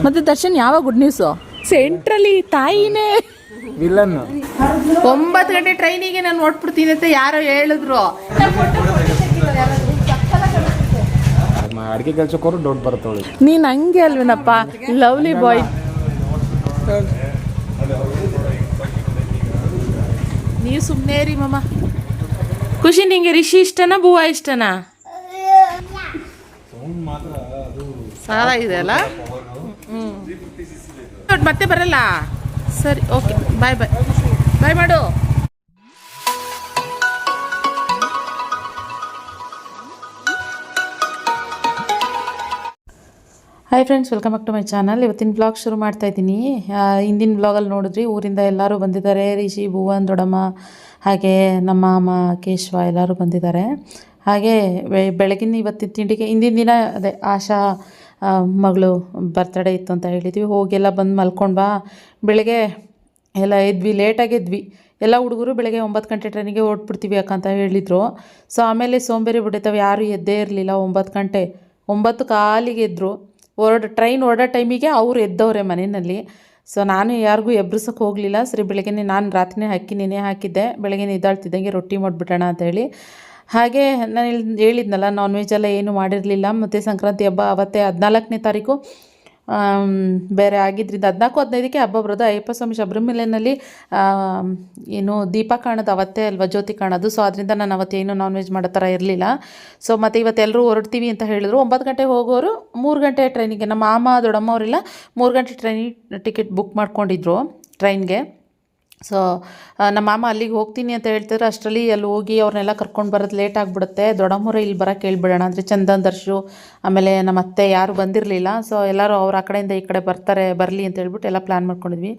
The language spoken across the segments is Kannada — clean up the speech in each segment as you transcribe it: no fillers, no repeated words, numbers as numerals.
ಮತ್ತೆ ದರ್ಶನ್ ಯಾವಾಗ ಗುಡ್ ನ್ಯೂಸು ಸೆಂಟ್ರಲ್ಲಿ ತಾಯಿನೇ ವಿಲನ್ 9 ಗಂಟೆ ಟ್ರೈನಿಗೆ ನಾನು ನೋಡ್ಬಿಡ್ತೀನಿ ಅಂತ ಯಾರೋ ಹೇಳಿದ್ರು. ಅಡಿಗೆ ಕೆಲ್ಸಕ್ಕೋರು ಡೌಟ್ ಬರುತ್ತವಳು. ನೀನು ಹಂಗೆ ಅಲ್ವೇನಪ್ಪ, ಲವ್ಲಿ ಬಾಯ್. ನೀವು ಸುಮ್ಮನೆ ರೀ ಮಮ್ಮ. ಖುಷಿ, ನಿಂಗೆ ರಿಷಿ ಇಷ್ಟನಾ ಭೂವಾ ಇಷ್ಟನಾ? ಸಾಲ ಇದೆ ಅಲ್ಲ. ಮತ್ತೆ ಬರಲ್ಲ. ಸರಿ, ಓಕೆ, ಬಾಯ್ ಬಾಯ್ ಬಾಯ್ ಮಾಡು. Hi friends, welcome back to my channel. ಇವತ್ತಿನ ಬ್ಲಾಗ್ ಶುರು ಮಾಡ್ತಾ ಇದ್ದೀನಿ. ಹಿಂದಿನ ಬ್ಲಾಗಲ್ಲಿ ನೋಡಿದ್ರಿ, ಊರಿಂದ ಎಲ್ಲರೂ ಬಂದಿದ್ದಾರೆ. ರಿಷಿ, ಭುವನ್, ದೊಡ್ಡಮ್ಮ, ಹಾಗೆ ನಮ್ಮ ಮಾಮ ಕೇಶವ ಎಲ್ಲರೂ ಬಂದಿದ್ದಾರೆ. ಹಾಗೆ ಬೆಳಗಿನ ಇವತ್ತಿನ ತಿಂಡಿಗೆ ಹಿಂದಿನ ದಿನ ಅದೇ ಆಶಾ ಮಗಳು ಬರ್ತ್ಡೇ ಇತ್ತು ಅಂತ ಹೇಳಿದ್ವಿ. ಹೋಗೆಲ್ಲ ಬಂದು ಮಲ್ಕೊಂಡು ಬೆಳಗ್ಗೆ ಎಲ್ಲ ಎದ್ವಿ, ಲೇಟಾಗಿ ಎದ್ವಿ. ಎಲ್ಲ ಹುಡುಗರು ಬೆಳಗ್ಗೆ 9 ಗಂಟೆ ಟ್ರೈನಿಗೆ ಹೊರಟ್ಬಿಡ್ತೀವಿ ಯಾಕಂತ ಹೇಳಿದರು. ಸೊ ಆಮೇಲೆ ಸೋಂಬೇರಿ ಬಿಟ್ಟಿದ್ದಾವೆ, ಯಾರೂ ಎದ್ದೇ ಇರಲಿಲ್ಲ. 9 ಗಂಟೆ 9 ಕಾಲಿಗೆ ಎದ್ದರು. ಟ್ರೈನ್ ಹೊರಡೋ ಟೈಮಿಗೆ ಅವ್ರು ಎದ್ದವ್ರೆ ಮನೆಯಲ್ಲಿ. ಸೊ ನಾನು ಯಾರಿಗೂ ಎಬ್ರಿಸೋಕೆ ಹೋಗಲಿಲ್ಲ. ಸರಿ, ಬೆಳಗ್ಗೆ ನಾನು ರಾತ್ರಿನೇ ನೆನೆ ಹಾಕಿದ್ದೆ. ಬೆಳಗ್ಗೆ ಎದ್ದಾಳ್ತಿದ್ದಂಗೆ ರೊಟ್ಟಿ ಮಾಡಿಬಿಡೋಣ ಅಂತೇಳಿ. ಹಾಗೆ ನಾನು ಹೇಳಿದ್ನಲ್ಲ, ನಾನ್ ವೆಜ್ ಎಲ್ಲ ಏನೂ ಮಾಡಿರಲಿಲ್ಲ. ಮತ್ತು ಸಂಕ್ರಾಂತಿ ಹಬ್ಬ ಅವತ್ತೇ 14ನೇ ತಾರೀಕು ಬೇರೆ ಆಗಿದ್ದರಿಂದ 14-15ಕ್ಕೆ ಹಬ್ಬ ಬರೋದು. ಅಯ್ಯಪ್ಪ ಸ್ವಾಮಿ ಶಬರಿಮಲೆಯಲ್ಲಿ ಏನು ದೀಪ ಕಾಣೋದು ಅವತ್ತೇ ಅಲ್ವಾ, ಜ್ಯೋತಿ ಕಾಣೋದು. ಸೊ ಅದರಿಂದ ನಾನು ಅವತ್ತೇನು ನಾನ್ ವೆಜ್ ಮಾಡೋ ಥರ ಇರಲಿಲ್ಲ. ಸೊ ಮತ್ತು ಇವತ್ತೆಲ್ಲರೂ ಹೊರಡ್ತೀವಿ ಅಂತ ಹೇಳಿದ್ರು. 9 ಗಂಟೆಗೆ ಹೋಗೋರು 3 ಗಂಟೆ ಟ್ರೈನಿಗೆ, ನಮ್ಮ ಮಾಮ ದೊಡ್ಡಮ್ಮ ಅವರೆಲ್ಲ 3 ಗಂಟೆ ಟ್ರೈನಿಗೆ ಟಿಕೆಟ್ ಬುಕ್ ಮಾಡ್ಕೊಂಡಿದ್ರು ಟ್ರೈನ್ಗೆ. ಸೊ ನಮ್ಮ ಮಾಮ ಅಲ್ಲಿಗೆ ಹೋಗ್ತೀನಿ ಅಂತ ಹೇಳ್ತಾರೆ. ಅಷ್ಟರಲ್ಲಿ ಅಲ್ಲಿ ಹೋಗಿ ಅವ್ರನ್ನೆಲ್ಲ ಕರ್ಕೊಂಡು ಬರೋದು ಲೇಟ್ ಆಗಿಬಿಡುತ್ತೆ. ದೊಡ್ಡಮ್ಮವ್ರೆ ಇಲ್ಲಿ ಬರೋಕ್ಕೆ ಹೇಳ್ಬಿಡೋಣ ಅಂದರೆ ಚಂದನ್, ದರ್ಶು, ಆಮೇಲೆ ನಮ್ಮ ಅತ್ತೆ ಯಾರೂ ಬಂದಿರಲಿಲ್ಲ. ಸೊ ಎಲ್ಲರೂ ಅವ್ರು ಆ ಕಡೆಯಿಂದ ಈ ಕಡೆ ಬರಲಿ ಅಂತ ಹೇಳ್ಬಿಟ್ಟು ಎಲ್ಲ ಪ್ಲ್ಯಾನ್ ಮಾಡ್ಕೊಂಡಿದ್ವಿ.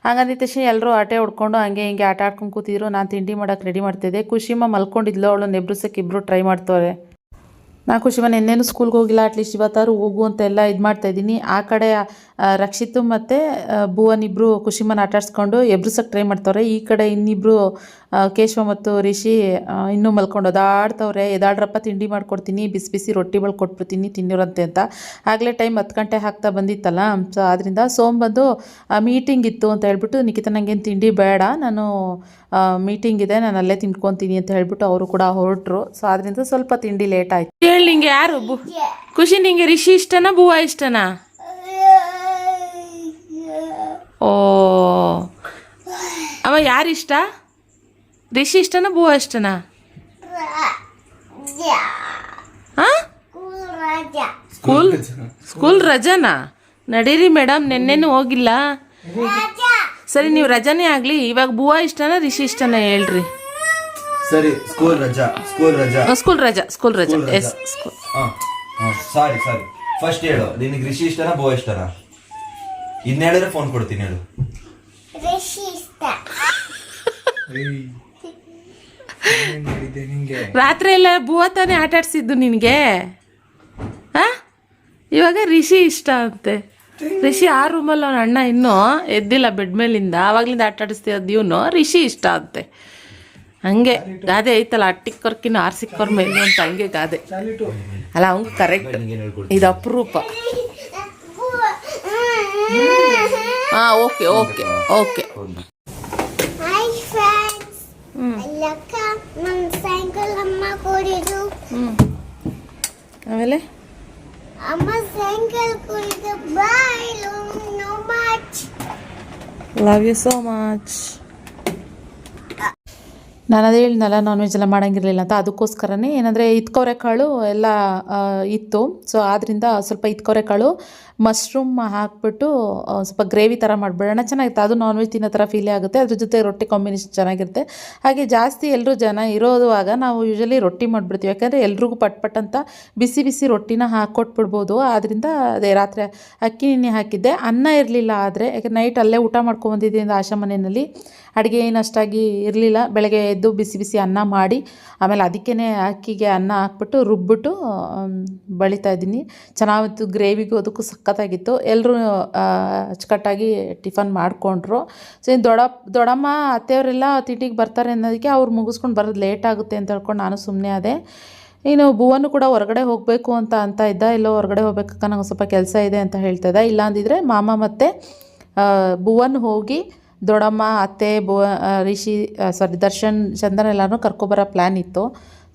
ಹಂಗಂದಿದ ತಕ್ಷಣ ಎಲ್ಲರೂ ಆಟೆ ಹೊಡ್ಕೊಂಡು ಹಂಗೆ ಹಿಂಗೆ ಆಟ ಆಡ್ಕೊಂಡು ಕೂತಿದ್ರು. ನಾನು ತಿಂಡಿ ಮಾಡೋಕ್ಕೆ ರೆಡಿ ಮಾಡ್ತಿದ್ದೆ. ಖುಷಿಮ್ಮ ಮಲ್ಕೊಂಡಿದ್ಲು, ಅವಳು ನೆಬ್ರಿಸೋಕ್ಕೆ ಇಬ್ಬರು ಟ್ರೈ ಮಾಡ್ತವ್ರೆ. ನಾನು ಖುಷಿಮ್ಮ ನೆನ್ನೆನೂ ಸ್ಕೂಲ್ಗೆ ಹೋಗಿಲ್ಲ, ಅಟ್ಲೀಸ್ಟ್ ಇವತ್ತಾರು ಹೋಗು ಅಂತ ಎಲ್ಲ ಇದು ಮಾಡ್ತಾಯಿದ್ದೀನಿ. ಆ ಕಡೆ ರಕ್ಷಿತು ಮತ್ತು ಭುವನ್ ಇಬ್ಬರು ಖುಷಿಮ್ಮನ ಆಟಾಡ್ಸ್ಕೊಂಡು ಎಬ್ರಿಸೋಕ್ಕೆ ಟ್ರೈ ಮಾಡ್ತವ್ರೆ. ಈ ಕಡೆ ಇನ್ನಿಬ್ಬರು ಕೇಶವ ಮತ್ತು ರಿಷಿ ಇನ್ನೂ ಮಲ್ಕೊಂಡು ಓದಾಡ್ತವ್ರೆ. ಎದಾಡ್ರಪ್ಪ, ತಿಂಡಿ ಮಾಡ್ಕೊಡ್ತೀನಿ, ಬಿಸಿ ಬಿಸಿ ರೊಟ್ಟಿಗಳು ಕೊಟ್ಬಿಡ್ತೀನಿ ತಿನ್ನಿರಂತೆ ಅಂತ. ಆಗಲೇ ಟೈಮ್ 10 ಗಂಟೆ ಆಗ್ತಾ ಬಂದಿತ್ತಲ್ಲ. ಸೊ ಆದ್ದರಿಂದ ಬಂದು ಮೀಟಿಂಗ್ ಇತ್ತು ಅಂತ ಹೇಳ್ಬಿಟ್ಟು, ನಿಖಿತ ನನಗೇನು ತಿಂಡಿ ಬೇಡ, ನಾನು ಮೀಟಿಂಗ್ ಇದೆ, ನಾನು ಅಲ್ಲೇ ತಿನ್ಕೊತೀನಿ ಅಂತ ಹೇಳ್ಬಿಟ್ಟು ಅವರು ಕೂಡ ಹೊರಟರು. ಸೊ ಅದರಿಂದ ಸ್ವಲ್ಪ ತಿಂಡಿ ಲೇಟ್ ಆಯಿತು. ಹೇಳಿ, ನಿಂಗೆ ಯಾರು ಖುಷಿ? ನಿಂಗೆ ರಿಷಿ ಇಷ್ಟನಾ ಭುವಾ ಇಷ್ಟನಾ? ಓ, ಅವ ಯಾರಿಷ್ಟ? ರಿಷಿ ಇಷ್ಟನಾ ಭುವಾ ಇಷ್ಟನಾ? ಸ್ಕೂಲ್ ರಜಾನಾ? ನಡೀರಿ ಮೇಡಮ್, ನೆನ್ನೆನೂ ಹೋಗಿಲ್ಲ. ಸರಿ, ನೀವು ರಜಾನೇ ಆಗಲಿ. ಇವಾಗ ಭುವಾ ಇಷ್ಟನಾ ರಿಷಿ ಇಷ್ಟನಾ ಹೇಳ್ರಿ. ಸರಿ, ಸ್ಕೂಲ್ ರಜಾ. S, school. ಸಾರಿ ಫಸ್ಟ್ ಹೇಳು, ನಿನಗೆ ರಿಷಿ ಇಷ್ಟನಾ ಭುವಾ ಇಷ್ಟನಾ? ಇನ್ನು ಹೇಳಿದ್ರೆ ಫೋನ್ ಕೊಡ್ತೀನಿ. ಹೇಳು. ರಾತ್ರಿ ಎಲ್ಲ ಭುವಾ ತಾನೇ ಆಟ ಆಡ್ಸಿದ್ದು ನಿನಗೆ. ಇವಾಗ ರಿಷಿ ಇಷ್ಟ ಅಂತೆ. ರಿಷಿ ಆ ರೂಮಲ್ಲಿ ಅವನ ಅಣ್ಣ ಇನ್ನೂ ಎದ್ದಿಲ್ಲ ಬೆಡ್ ಮೇಲಿಂದ, ಆವಾಗ್ಲಿಂದ ಆಟ ಆಡಿಸ್ತಿರೋದು ಇವನು. ರಿಷಿ ಇಷ್ಟ ಅಂತೆ. ಹಂಗೆ ಗಾದೆ ಐತಲ್ಲ, ಅಟ್ಟಿಕ್ಕೊರ್ಕಿನ ಆರ್ಸಿಕ್ಕೊರ್ ಮೇಲೆ ಅಂತ, ಹಂಗೆ ಗಾದೆ ಅಲ್ಲ. ಅವ್ನು ಕರೆಕ್ಟ್, ಇದು ಅಪರೂಪ. ಹಾಂ, ಓಕೆ. ಆಮೇಲೆ ಲವ್ ಯು ಸೋ ಮಚ್. ನಾನು ಅದೇ ಹೇಳಿದ್ನಲ್ಲ, ನಾನ್ ವೆಜ್ ಎಲ್ಲ ಮಾಡೋಂಗಿರಲಿಲ್ಲ ಅಂತ. ಅದಕ್ಕೋಸ್ಕರನೇ ಏನಂದರೆ ಇತ್ಕೊರೆ ಕಾಳು ಎಲ್ಲ ಇತ್ತು. ಸೊ ಆದ್ದರಿಂದ ಸ್ವಲ್ಪ ಇತ್ಕೊರೆ ಕಾಳು ಮಶ್ರೂಮ್ ಹಾಕ್ಬಿಟ್ಟು ಸ್ವಲ್ಪ ಗ್ರೇವಿ ಥರ ಮಾಡಿಬಿಡೋಣ, ಚೆನ್ನಾಗಿರುತ್ತೆ. ಅದು ನಾನ್ ವೆಜ್ ತಿನ್ನೋ ಥರ ಫೀಲೇ ಆಗುತ್ತೆ. ಅದ್ರ ಜೊತೆ ರೊಟ್ಟಿ ಕಾಂಬಿನೇಷನ್ ಚೆನ್ನಾಗಿರುತ್ತೆ. ಹಾಗೆ ಜಾಸ್ತಿ ಎಲ್ಲರೂ ಜನ ಇರೋದುವಾಗ ನಾವು ಯೂಶಲಿ ರೊಟ್ಟಿ ಮಾಡಿಬಿಡ್ತೀವಿ. ಯಾಕಂದರೆ ಎಲ್ರಿಗೂ ಪಟ್ ಅಂತ ಬಿಸಿ ಬಿಸಿ ರೊಟ್ಟಿನ ಹಾಕ್ಕೊಟ್ಬಿಡ್ಬೋದು. ಆದ್ದರಿಂದ ಅದೇ ರಾತ್ರಿ ಅಕ್ಕಿ ನೆನೆ ಹಾಕಿದ್ದೆ. ಅನ್ನ ಇರಲಿಲ್ಲ, ಆದರೆ ಯಾಕೆ ನೈಟ್ ಅಲ್ಲೇ ಊಟ ಮಾಡ್ಕೊಬಂದಿದ್ದರಿಂದ ಆಶಾ ಮನೆಯಲ್ಲಿ ಅಡುಗೆ ಏನು ಅಷ್ಟಾಗಿ ಇರಲಿಲ್ಲ. ಬೆಳಗ್ಗೆ ಎದ್ದು ಬಿಸಿ ಬಿಸಿ ಅನ್ನ ಮಾಡಿ ಆಮೇಲೆ ಅದಕ್ಕೇ ಅಕ್ಕಿಗೆ ಅನ್ನ ಹಾಕ್ಬಿಟ್ಟು ರುಬ್ಬಿಟ್ಟು ಬಳಿತಾ ಇದ್ದೀನಿ. ಚೆನ್ನಾಗಿತ್ತು, ಗ್ರೇವಿಗೂ ಅದಕ್ಕೂ ಸಖತ್ತಾಗಿತ್ತು. ಎಲ್ಲರೂ ಅಚ್ಚುಕಟ್ಟಾಗಿ ಟಿಫನ್ ಮಾಡಿಕೊಂಡ್ರು. ಸೊ ದೊಡ್ಡಮ್ಮ ಅತ್ತೆಯವರೆಲ್ಲ ತಿಂಡಿಗೆ ಬರ್ತಾರೆ ಅನ್ನೋದಕ್ಕೆ ಅವ್ರು ಮುಗಿಸ್ಕೊಂಡು ಬರೋದು ಲೇಟ್ ಆಗುತ್ತೆ ಅಂತ ಹೇಳ್ಕೊಂಡು ನಾನು ಸುಮ್ಮನೆ ಆದೆ. ಇನ್ನು ಭುವನು ಕೂಡ ಹೊರಗಡೆ ಹೋಗಬೇಕು ಅಂತ ಇದ್ದ, ಎಲ್ಲೋ ಹೊರಗಡೆ ಹೋಗ್ಬೇಕಕ್ಕ ನಂಗೆ ಸ್ವಲ್ಪ ಕೆಲಸ ಇದೆ ಅಂತ ಹೇಳ್ತಾ ಇದ್ದ. ಇಲ್ಲ ಅಂದಿದ್ರೆ ಮಾಮ ಮತ್ತು ಭುವನ್ ಹೋಗಿ ದೊಡ್ಡಮ್ಮ, ಅತ್ತೆ, ರಿಷಿ ದರ್ಶನ್, ಚಂದನ್ ಎಲ್ಲನೂ ಕರ್ಕೊಬರೋ ಪ್ಲ್ಯಾನ್ ಇತ್ತು.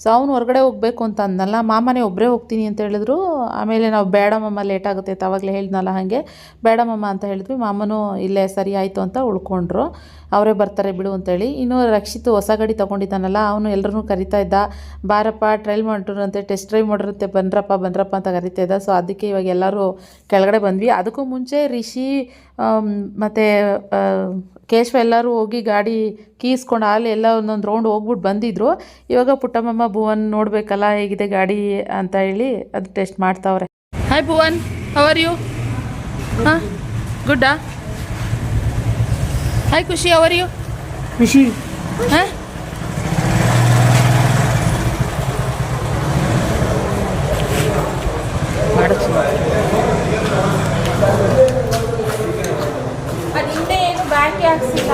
ಸೊ ಅವ್ನು ಹೊರಗಡೆ ಹೋಗಬೇಕು ಅಂತ ಅಂದನಲ್ಲ, ಮಾಮನೇ ಒಬ್ಬರೇ ಹೋಗ್ತೀನಿ ಅಂತ ಹೇಳಿದ್ರು. ಆಮೇಲೆ ನಾವು ಬೇಡ ಮಮ್ಮ ಲೇಟ್ ಆಗುತ್ತೆ ಅಂತ ಆವಾಗಲೇ ಹೇಳಿದ್ನಲ್ಲ, ಹಾಗೆ ಬೇಡ ಮಮ್ಮ ಅಂತ ಹೇಳಿದ್ವಿ. ಮಾಮನೂ ಇಲ್ಲೇ ಸರಿ ಆಯಿತು ಅಂತ ಉಳ್ಕೊಂಡ್ರು, ಅವರೇ ಬರ್ತಾರೆ ಬಿಡು ಅಂತೇಳಿ. ಇನ್ನು ರಕ್ಷಿತ್ ಹೊಸ ಗಾಡಿ ತೊಗೊಂಡಿದ್ದಾನಲ್ಲ, ಅವನು ಎಲ್ಲರೂ ಕರಿತಾ ಇದ್ದ, ಬಾರಪ್ಪ ಟ್ರೈಲ್ ಮಾಡಿರಂತೆ, ಟೆಸ್ಟ್ ಡ್ರೈವ್ ಮಾಡಿರುತ್ತೆ, ಬನ್ರಪ್ಪ ಅಂತ ಕರಿತಾ ಇದ್ದ. ಸೊ ಅದಕ್ಕೆ ಇವಾಗ ಎಲ್ಲರೂ ಕೆಳಗಡೆ ಬಂದ್ವಿ. ಅದಕ್ಕೂ ಮುಂಚೆ ರಿಷಿ ಮತ್ತು ಕೇಶವ ಎಲ್ಲರೂ ಹೋಗಿ ಗಾಡಿ ಕೀಸ್ಕೊಂಡು ಅಲ್ಲಿ ಎಲ್ಲ ಒಂದೊಂದು ರೌಂಡ್ ಹೋಗ್ಬಿಟ್ಟು ಬಂದಿದ್ರು. ಇವಾಗ ಪುಟ್ಟಮ್ಮಮ್ಮ ಭುವನ್ ನೋಡಬೇಕಲ್ಲ ಹೇಗಿದೆ ಗಾಡಿ ಅಂತ ಹೇಳಿ ಅದು ಟೆಸ್ಟ್ ಮಾಡ್ತಾವ್ರೆ. Hi Bhuvan, how are you? ಹಾಂ, ಗುಡ್ಡಾ? Hi Khushi, how are you? Khushi ಹಾಂ, ಅದು ಹಿಂದೆ ಏನು ಬ್ಯಾಕೆ ಹಾಕ್ಸಿಲ್ಲ.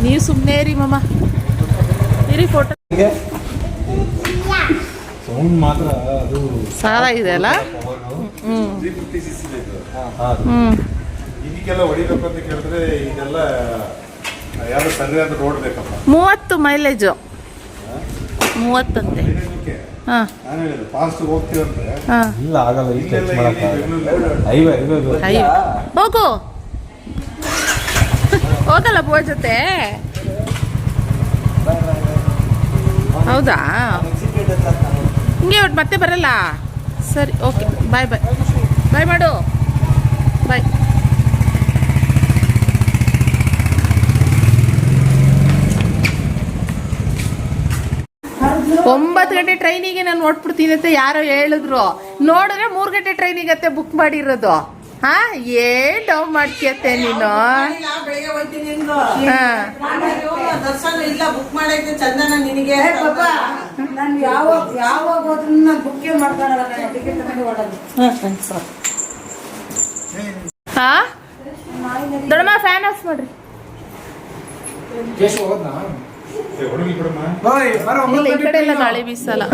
ನೀವು ಸುಮ್ಮನೆ ಇರಿ ಮಮ್ಮ, ಇರಿ ಫೋಟೋ ಸೌಂಡ್ ಮಾತ್ರ ಅದು ಸಾಲಾಗಿದೆ ಅಲ್ಲ. ಇದಕ್ಕೆಲ್ಲ ಹೊಡಿಬೇಕು ಅಂತ ಕೇಳಿದ್ರೆ ಇದೆಲ್ಲ ಯಾರು ಸರಿಯಾದ ರೋಡ್ ಬೇಕಪ್ಪ. 30 ಮೈಲೇಜು, 30 ಅಂತೆ. ಹಾಂ, ನಾನು ಹೇಳಿದೆ ಫಾಸ್ಟ್ ಹೋಗ್ತೀವಂದ್ರೆ ಹಾಂ, ಇಲ್ಲ ಆಗಲ್ಲ. ಹೈವೇ ಹೋಗು, ಹೋಗಲ್ಲ ಬೋ ಜೊತೆ. ಹೌದಾ, ಹಿಂಗೆ ಒಟ್ಟು ಮತ್ತೆ ಬರಲ್ಲ. ಸರಿ, ಓಕೆ, ಬಾಯ್ ಬಾಯ್ ಬಾಯ್ ಮಾಡು, ಬಾಯ್. 9 ಗಂಟೆ ಟ್ರೈನಿಗೆ ನಾನು ನೋಡ್ಬಿಡ್ತೀನಿ ಅಂತ ಯಾರೋ ಹೇಳಿದ್ರು. ನೋಡಿದ್ರೆ 3 ಗಂಟೆ ಟ್ರೈನಿಗತ್ತೆ ಬುಕ್ ಮಾಡಿರೋದು. ಹಾ, ಏನ್ ಡೌನ್ ಮಾಡ್ತೀಯತ್ತೆ ನೀನು? ದರ್ಶನ ಇಲ್ಲ ಬುಕ್ ಮಾಡೈತೆ ಚಂದನ ನಿನಗೆ. ನಾನು ಯಾವಾಗ ಹೋದ್ರೂ ಬುಕ್ ಮಾಡ್ಕೊಳ್ಳಲ್ಲ, ಟಿಕೆಟ್ ತಗೊಂಡು ಓಡೋದು. ಹಾ, ದೊಡ್ಡಮ್ಮ ಫ್ಯಾನ್ ಆಫ್ ಮಾಡ್ರಿ. ಇಲ್ಲ, ಈ ಕಡೆ ಎಲ್ಲ ಗಾಳಿ ಬೀಸಲ್ಲ.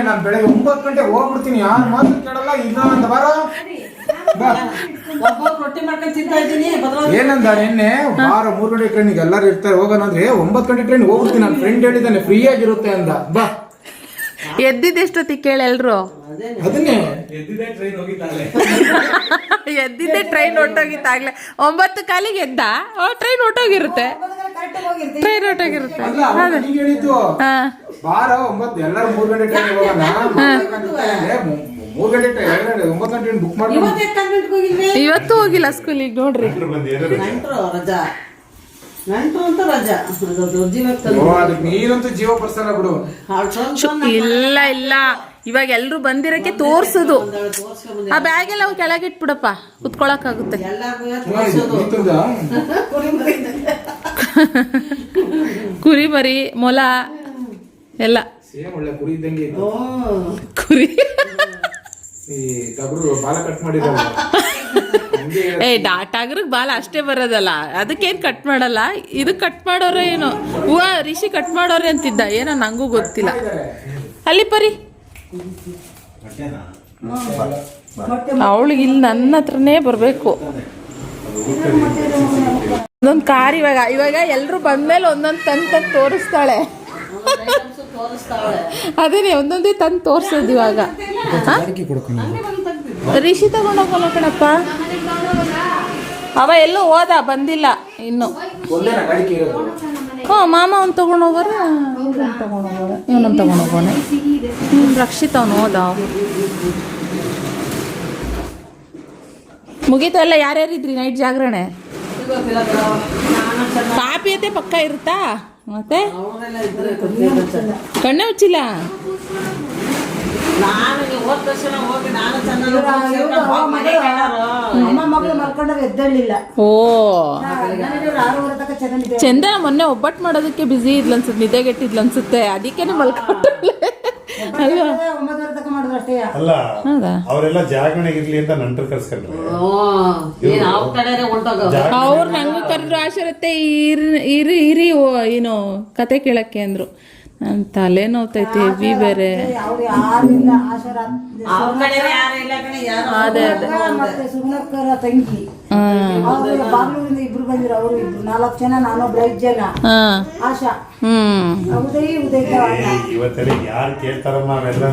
ನಾನು ಬೆಳಗ್ಗೆ 9 ಗಂಟೆ ಹೋಗ್ಬಿಡ್ತೀನಿ, ಯಾರು ಮಾತು ಕೇಳಲ್ಲ. ಇಲ್ಲ ಅಂತ ಬರ ರೊಟ್ಟಿ ಮಾಡ್ಕೊಂಡು ತಿಂತಾ ಇದ್ದೀನಿ. ಏನಂದ ನಿನ್ನೆ ಬಾರ 3 ಗಂಟೆ ಟ್ರೈನಿಗೆ ಎಲ್ಲರೂ ಇರ್ತಾರೆ ಹೋಗೋಣ ಅಂದ್ರೆ 9 ಗಂಟೆ ಟ್ರೈನ್ ಹೋಗ್ಬಿಡ್ತೀನಿ, ನನ್ನ ಫ್ರೆಂಡ್ ಹೇಳಿದ್ದಾನೆ ಫ್ರೀ ಆಗಿರುತ್ತೆ ಅಂದ. ಬಾ, ಎದ್ದಿದ್ದೆಷ್ಟೊತ್ತಿಗೆ ಕೇಳಿ ಎಲ್ರು? ಅದನ್ನೇ ಎದ್ದಿದ್ದೆ ಟ್ರೈನ್ ಹೊಟ್ಟೋಗಿತ್ತಾಗ್ಲೇ. 9 ಕಾಲಿಗೆ ಎದ್ದ, ಟ್ರೈನ್ ಹೊಟ್ಟೋಗಿರುತ್ತೆ. ಟ್ರೈನ್ ಹೊಟ್ಟೋಗಿರುತ್ತೆ. ಹೇಳಿದ್ದು ಬಾರ 9 ಎಲ್ಲರೂ 3 ಗಂಟೆ ಟ್ರೈನ್ ಹೋಗೋಣ. 3 ಗಂಟೆ 9 ಗಂಟೆ ಬುಕ್ ಮಾಡಿ. ಇವತ್ತು ಹೋಗಿಲ್ಲ ಸ್ಕೂಲಿಗೆ ನೋಡ್ರಿ. ನಂಟ್ರು ಅಂತ ರಜಾ. ನೀನಂತೂ ಜೀವ ಬರ್ಸಲ್ಲ ಬಿಡು. ಇಲ್ಲ ಇಲ್ಲ, ಇವಾಗ ಎಲ್ರು ಬಂದಿರಕ್ಕೆ ತೋರ್ಸೋದು. ಆ ಬ್ಯಾಗ್ ಎಲ್ಲ ಕೆಳಗಿಟ್ಬಿಡಪ್ಪ, ಕುತ್ಕೊಳಕ್ಕಾಗುತ್ತೆ. ಕುರಿ ಮರಿ, ಮೊಲ ಎಲ್ಲ ಒಳ್ಳೆ ಕುರಿ ಇದ್ದಂಗೆ ಕುರಿ. ಬಾಲ ಕಟ್ ಮಾಡಿರಲ್ಲ. ಟಗರ್ಗ್ ಬಾಲ ಅಷ್ಟೇ ಬರೋದಲ್ಲ, ಅದಕ್ಕೇನ್ ಕಟ್ ಮಾಡಲ್ಲ. ಇದು ಕಟ್ ಮಾಡೋರೆ ಏನೋ. ಹೂವ ರಿಷಿ ಕಟ್ ಮಾಡೋರೆ ಅಂತಿದ್ದ, ಏನೋ ನಂಗೂ ಗೊತ್ತಿಲ್ಲ. ಅಲ್ಲಿ ಪರಿ ಅವಳಿಗೆ ಇಲ್ಲಿ ನನ್ನ ಹತ್ರನೇ ಬರ್ಬೇಕು. ಒಂದೊಂದು ಕಾರ್ ಇವಾಗ ಎಲ್ರು ಬಂದ್ಮೇಲೆ ಒಂದೊಂದು ತಂದು ತೋರಿಸ್ತಾಳೆ. ಅದೇನೆ ಒಂದೊಂದೇ ತಂದು ತೋರ್ಸೋದು ಇವಾಗ. ರಿಷಿ ತಗೊಂಡೋಗಲ್ಲ ಕಣಪ್ಪ. ಅವ ಎಲ್ಲೂ ಹೋದ ಬಂದಿಲ್ಲ ಇನ್ನು. ಒಂದೇನ ಗಾಡಿಗೆ ಇರೋದು? ಹ್ಞೂ ಮಾಮ ಅವ್ನು ತೊಗೊಂಡೋಗೋರ ಇವ್ರನ್ನ ತೊಗೊಂಡೋಗೋರ ಇವನನ್ನು ತೊಗೊಂಡೋಗೋನೆ. ರಕ್ಷಿತ್ ಅವನು ಹೋದ. ಮುಗೀತು ಎಲ್ಲ ಯಾರ್ಯಾರಿದ್ರಿ ನೈಟ್ ಜಾಗರಣೆ? ಕಾಪಿ ಅತ್ತೆ ಪಕ್ಕ ಇರುತ್ತಾ ಮತ್ತೆ? ಕಣ್ಣೇ ಮುಚ್ಚಿಲ್ಲ. ಓ ಚಂದನ ಮೊನ್ನೆ ಒಬ್ಬಟ್ಟು ಮಾಡೋದಕ್ಕೆ ಬ್ಯುಸಿ ಇದ್ಲು ಅನ್ಸುತ್ತೆ, ನಿದ್ದೆಗೆಟ್ಟಿದ್ಲು ಅನ್ಸುತ್ತೆ, ಅದಕ್ಕೇನೆ ಮಲ್ಕೊಂಡಳೆ ಅಲ್ವಾ? ಅಲ್ಲ ಅವರೆಲ್ಲ ಜಾಗರಣೆಗೆ ಇರ್ಲಿ ಅಂತ ನಂಟರ್ ಕರ್ಸ್ಕೊಂಡ್ರೆ ಅವ್ರು ನಂಗೂ ಕರೆದ್ರು ಆಶರತ್ತೆ ಇರಿ ಇರಿ ಏನು ಕತೆ ಕೇಳಕ್ಕೆ ಅಂದ್ರು. ನನ್ನ ತಲೆ ನೋವ್ತೈತೆ ಹೆವಿ ಬೇರೆ. ಅದೇ ಅದೇ ಸುಗುಣಕ್ಕರ ತಂಗಿ ಬಾಗ್ಲೂರಿಂದ ಇಬ್ರು ಬಂದಿರೋ, ಅವರು ಇಬ್ರು 4 ಜನ, ನಾನೊಬ್ರು 5 ಜನ. ಆಶಾ ಉದಯ್ ಇವತ್ತೆಲ್ಲ ಯಾರು ಕೇಳ್ತಾರಮ್ಮ ಅವೆಲ್ಲ?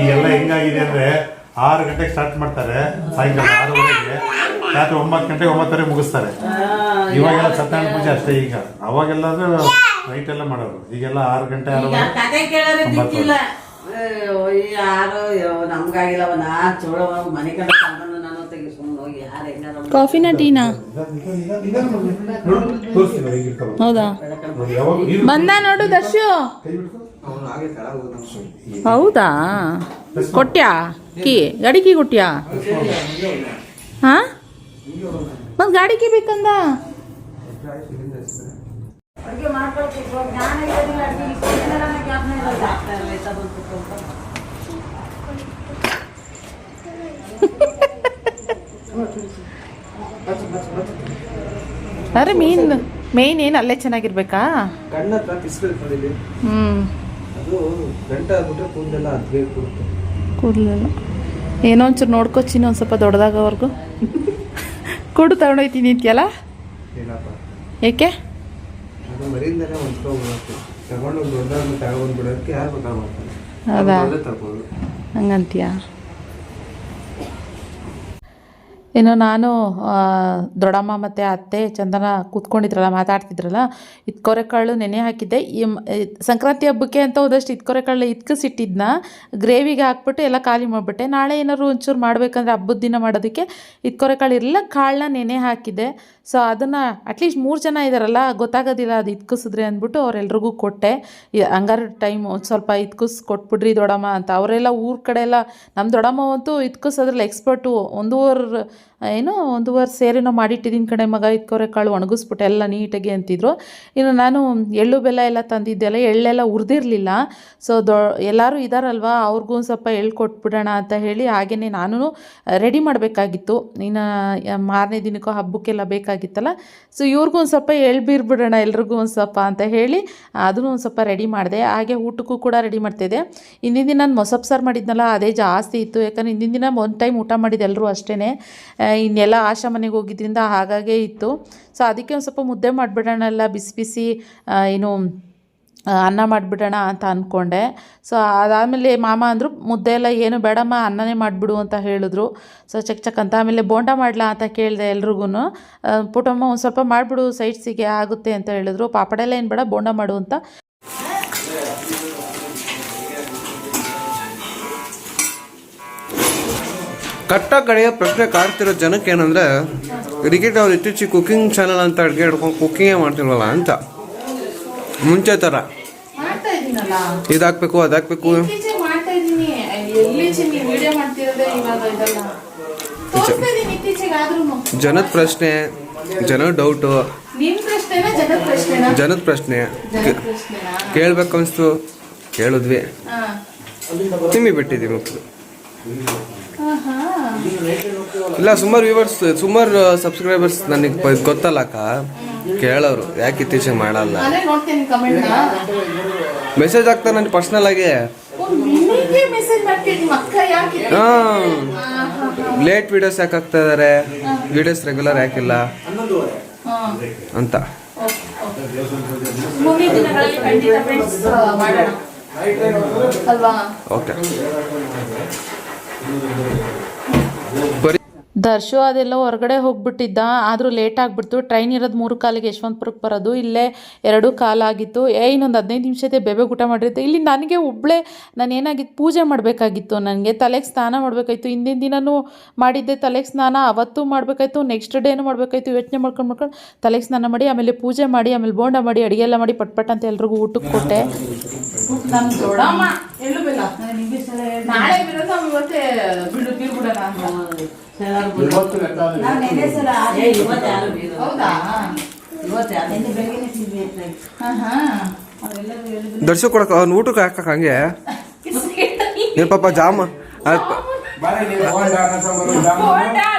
ಈಗೆಲ್ಲ ಹೆಂಗಾಗಿದೆ ಅಂದ್ರೆ 6 ಗಂಟೆಗೆ ಸ್ಟಾರ್ಟ್ ಮಾಡ್ತಾರೆ, ಸಾಯಂಕಾಲ 6:30ಗೆ, ರಾತ್ರಿ 9 ಗಂಟೆಗೆ 9:30 ಮುಗಿಸ್ತಾರೆ. ಇವಾಗೆಲ್ಲ ಸತ್ಯನಾರಾಯಣ ಪೂಜೆ ಅಷ್ಟೇ. ಈಗ ಅವಾಗೆಲ್ಲ ಅಂದ್ರೆ ನೈಟ್ ಎಲ್ಲ ಮಾಡೋರು, ಈಗೆಲ್ಲ 6 ಗಂಟೆ 6 ಕಾಫಿನ ಟೀನಾ? ಹೌದಾ? ಬಂದ ನೋಡು ದರ್ಶು. ಹೌದಾ? ಕೊಟ್ಯಾ ಕೀ? ಗಾಡಿ ಕೀ ಕೊಟ್ಯಾ? ಹಾ ಮತ್ ಗಾಡಿ ಕೀ ಬೇಕಂದ? ಅಡುಗೆ ಮಾಡ್ಕೊಳಕ್ಕೆ ಜ್ಞಾನ ಇರೋದಿಲ್ಲ, ಜ್ಞಾಪನ ಇರೋಲ್ಲ. ಅರೆ ಮೇನ್ ಏನು ಅಲ್ಲೇ ಚೆನ್ನಾಗಿರ್ಬೇಕಾ? ಕಣ್ಣ ಹತ್ರ ಪಿಸ್ಕಲ್ ಬಂದಿದೆ. ಅದು ಗಂಟೆ ಆಗ್ಬಿಟ್ರೆ ಕೂದಲೆಲ್ಲ ಅದ್ಗೆ ಕೂರುತ್ತೆ. ಕೂದಲೆಲ್ಲ ಏನೋ ಒಂಚೂರು ನೋಡ್ಕೊಚಿನ ಒಂದು ಸ್ವಲ್ಪ ದೊಡ್ಡದಾಗವರೆಗೂ ಕೊಡು ತಗೊಂಡೋಯ್ತೀನಿ ಅಂತೀಯಲ್ಲ? ಏನಪ್ಪ ಏಕೆ? ಅದು ಮರಿಯಿಂದನೇ ಹೊಂದ್ಕೊಂಡ್ಬಿಡೋಕ್ಕೆ, ತಗೊಂಡೋಗಿ ದೊಡ್ಡದಾಗಿ ತಗೊಂಡ್ಬಿಡೋಕ್ಕೆ ಯಾರು ಗೊತ್ತಾಗ್ತಾರೆ. ಹೌದಾ? ತಗೋದು ಹಂಗಂತೀಯ? ಇನ್ನು ನಾನು ದೊಡ್ಡಮ್ಮ ಮತ್ತು ಅತ್ತೆ ಚಂದನ ಕೂತ್ಕೊಂಡಿದ್ರಲ್ಲ, ಮಾತಾಡ್ತಿದ್ರಲ್ಲ, ಇದ್ಕೊರೆಕಾಳು ನೆನೆ ಹಾಕಿದ್ದೆ. ಸಂಕ್ರಾಂತಿ ಹಬ್ಬಕ್ಕೆ ಅಂತ ಹೋದಷ್ಟು ಇದ್ಕೊರೆಕಾಳು ಇಟ್ಕಿಸಿಟ್ಟಿದ್ನ ಗ್ರೇವಿಗೆ ಹಾಕ್ಬಿಟ್ಟು ಎಲ್ಲ ಖಾಲಿ ಮಾಡಿಬಿಟ್ಟೆ. ನಾಳೆ ಏನಾದ್ರು ಒಂಚೂರು ಮಾಡಬೇಕಂದ್ರೆ ಹಬ್ಬದ ದಿನ ಮಾಡೋದಕ್ಕೆ ಇದ್ಕೊರೆಕಾಳು ಇರಲಿಲ್ಲ, ಕಾಳನ್ನ ನೆನೆ ಹಾಕಿದ್ದೆ. ಸೊ ಅದನ್ನು ಅಟ್ಲೀಸ್ಟ್ 3 ಜನ ಇದ್ದಾರಲ್ಲ, ಗೊತ್ತಾಗೋದಿಲ್ಲ ಅದು ಇಟ್ಕಿಸಿದ್ರೆ ಅಂದ್ಬಿಟ್ಟು ಅವರೆಲ್ರಿಗೂ ಕೊಟ್ಟೆ. ಹಂಗಾರೆ ಟೈಮ್ ಒಂದು ಸ್ವಲ್ಪ ಕೊಟ್ಬಿಡ್ರಿ ದೊಡ್ಡಮ್ಮ ಅಂತ. ಅವರೆಲ್ಲ ಊರ ಕಡೆ ಎಲ್ಲ, ನಮ್ಮ ದೊಡ್ಡಮ್ಮ ಅಂತೂ ಇಟ್ಕಿಸೋದ್ರಲ್ಲಿ ಎಕ್ಸ್ಪರ್ಟು. 1.5 ಸೇರಿನೋ ಮಾಡಿಟ್ಟಿದ್ದೀನಿ ಕಡೆ ಮಗ, ಇಟ್ಕೊರೆಕಾಳು ಒಣಗಿಸ್ಬಿಟ್ಟು ಎಲ್ಲ ನೀಟಾಗಿ ಅಂತಿದ್ರು. ಇನ್ನು ನಾನು ಎಳ್ಳು ಬೆಲ್ಲ ಎಲ್ಲ ತಂದಿದ್ದೆಲ್ಲ, ಎಳ್ಳೆಲ್ಲ ಹುರಿದಿರಲಿಲ್ಲ. ಸೊ ಎಲ್ಲರೂ ಇದ್ದಾರಲ್ವ, ಅವ್ರಿಗೂ ಒಂದು ಸ್ವಲ್ಪ ಎಳ್ಳು ಕೊಟ್ಬಿಡೋಣ ಅಂತ ಹೇಳಿ ಹಾಗೆಯೇ ನಾನು ರೆಡಿ ಮಾಡಬೇಕಾಗಿತ್ತು. ಇನ್ನು ಮಾರನೇ ದಿನಕ್ಕೂ ಹಬ್ಬಕ್ಕೆಲ್ಲ ಬೇಕಾಗಿತ್ತಲ್ಲ, ಸೊ ಇವ್ರಿಗೂ ಒಂದು ಸ್ವಲ್ಪ ಎಳ್ಳು ಬೀರ್ಬಿಡೋಣ ಎಲ್ರಿಗೂ ಒಂದು ಸ್ವಲ್ಪ ಅಂತ ಹೇಳಿ ಅದನ್ನು ಒಂದು ಸ್ವಲ್ಪ ರೆಡಿ ಮಾಡಿದೆ. ಹಾಗೆ ಊಟಕ್ಕೂ ಕೂಡ ರೆಡಿ ಮಾಡ್ತಿದ್ದೆ. ಹಿಂದಿನ ದಿನ ನಾನು ಮೊಸಪ್ಪು ಸಾರು ಮಾಡಿದ್ನಲ್ಲ, ಅದೇ ಜಾಸ್ತಿ ಇತ್ತು. ಯಾಕಂದರೆ ಹಿಂದಿನ ದಿನ ಒಂದು ಟೈಮ್ ಊಟ ಮಾಡಿದ್ದು ಎಲ್ಲರೂ ಅಷ್ಟೇ, ಇನ್ನೆಲ್ಲ ಆಶಾ ಮನೆಗೆ ಹೋಗಿದ್ದರಿಂದ ಹಾಗಾಗೇ ಇತ್ತು. ಸೊ ಅದಕ್ಕೆ ಒಂದು ಸ್ವಲ್ಪ ಮುದ್ದೆ ಮಾಡಿಬಿಡೋಣ, ಎಲ್ಲ ಬಿಸಿ ಬಿಸಿ ಏನು ಅನ್ನ ಮಾಡಿಬಿಡೋಣ ಅಂತ ಅಂದ್ಕೊಂಡೆ. ಸೊ ಅದಾದಮೇಲೆ ಮಾಮ ಅಂದರು, ಮುದ್ದೆ ಎಲ್ಲ ಏನು ಬೇಡಮ್ಮ ಅನ್ನನೇ ಮಾಡಿಬಿಡು ಅಂತ ಹೇಳಿದ್ರು. ಸೊ ಚಕ್ ಅಂತ. ಆಮೇಲೆ ಬೋಂಡ ಮಾಡಲಾ ಅಂತ ಕೇಳಿದೆ ಎಲ್ರಿಗೂ. ಪುಟ್ಟಮ್ಮ ಒಂದು ಸ್ವಲ್ಪ ಮಾಡಿಬಿಡು ಸೈಡ್ಸಿಗೆ ಆಗುತ್ತೆ ಅಂತ ಹೇಳಿದ್ರು. ಪಾಪಡ ಎಲ್ಲ ಏನು ಬೇಡ, ಬೋಂಡ ಮಾಡು ಅಂತ. ಕಟ್ಟ ಕಡೆಯ ಪ್ರಶ್ನೆ ಕಾಡ್ತಿರೋ ಜನಕ್ಕೆ ಏನಂದ್ರೆ, ರಿಕೆಟ್ ಅವ್ರು ಇತ್ತೀಚೆಗೆ ಕುಕಿಂಗ್ ಚಾನಲ್ ಅಂತ ಅಡುಗೆ ಹಿಡ್ಕೊಂಡು ಕುಕ್ಕಿಂಗೇ ಮಾಡ್ತಿಲ್ವಲ್ಲ ಅಂತ. ಮುಂಚೆ ಥರ ಇದಾಕ್ಬೇಕು ಅದಾಕ್ಬೇಕು. ಜನದ ಪ್ರಶ್ನೆ, ಜನದ ಡೌಟು, ಜನದ ಪ್ರಶ್ನೆ ಕೇಳ್ಬೇಕು ಅನಿಸ್ತು, ಕೇಳಿದ್ವಿ, ತಿಮ್ಮಿ ಬಿಟ್ಟಿದ್ದೀವಿ ಮಕ್ಕಳು. ಇಲ್ಲ, ಸುಮಾರು ಸಬ್ಸ್ಕ್ರೈಬರ್ಸ್ ನನಗೆ ಗೊತ್ತಲ್ಲಕ್ಕ, ಕೇಳೋರು ಯಾಕೆ ಇತ್ತೀಚೆಗೆ ಮಾಡಲ್ಲ, ಮೆಸೇಜ್ ಆಗ್ತಾರೆ ನನಗೆ ಪರ್ಸ್ನಲ್ ಆಗಿ. ಲೇಟ್ ವಿಡಿಯೋಸ್ ಯಾಕೆ ಆಗ್ತಾ ಇದಾರೆ, ವಿಡಿಯೋಸ್ ರೆಗ್ಯುಲರ್ ಯಾಕಿಲ್ಲ ಅಂತ. ಓಕೆ. ದರ್ಶು ಅದೆಲ್ಲ ಹೊರಗಡೆ ಹೋಗ್ಬಿಟ್ಟಿದ್ದ, ಆದರೂ ಲೇಟ್ ಆಗಿಬಿಡ್ತು. ಟ್ರೈನ್ ಇರೋದು 3:15ಗೆ ಯಶವಂತಪುರಕ್ಕೆ ಬರೋದು, ಇಲ್ಲೇ 2:15 ಆಗಿತ್ತು. ಇನ್ನೊಂದು 15 ನಿಮಿಷ ಇದೆ, ಬೇಬೆ ಊಟ ಮಾಡಿರುತ್ತೆ. ಇಲ್ಲಿ ನನಗೆ ಒಬ್ಬಳೇ ನಾನು ಏನಾಗಿತ್ತು, ಪೂಜೆ ಮಾಡಬೇಕಾಗಿತ್ತು. ನನಗೆ ತಲೆಗೆ ಸ್ನಾನ ಮಾಡಬೇಕಾಯ್ತು. ಹಿಂದಿನ ದಿನವೂ ಮಾಡಿದ್ದೆ ತಲೆಗೆ ಸ್ನಾನ, ಅವತ್ತು ಮಾಡಬೇಕಾಯ್ತು, ನೆಕ್ಸ್ಟ್ ಡೇನೂ ಮಾಡಬೇಕಾಯ್ತು. ಯೋಚನೆ ಮಾಡ್ಕೊಂಡು ತಲೆಗೆ ಸ್ನಾನ ಮಾಡಿ ಆಮೇಲೆ ಪೂಜೆ ಮಾಡಿ ಆಮೇಲೆ ಬೋಂಡ ಮಾಡಿ ಅಡುಗೆ ಎಲ್ಲ ಮಾಡಿ ಪಟ್ ಅಂತ ಎಲ್ರಿಗೂ ಊಟಕ್ಕೆ ಕೊಟ್ಟೆ. ನಮ್ಮ ದೊಡ್ಡಮ್ಮ ಎಳ್ಳು ಬೆಲ್ಲ ನಾಳೆ ಬಿಡೋದು, ಇವತ್ತೇ ಬಿಡ್ಬಿಡೋಣ ಅಂತ. ದರ್ಶಕ ಕೊಡಕ ಅವ್ನ ಊಟಕ್ಕೆ ಹಾಕಕ್ ಹಂಗೆ ಏನ್ ಪಾಪ ಜಾಮ ಬಾರೆ ನೀವು ಬೋಂಡ, ಅನ್ನ ಸಾಂಬಾರು,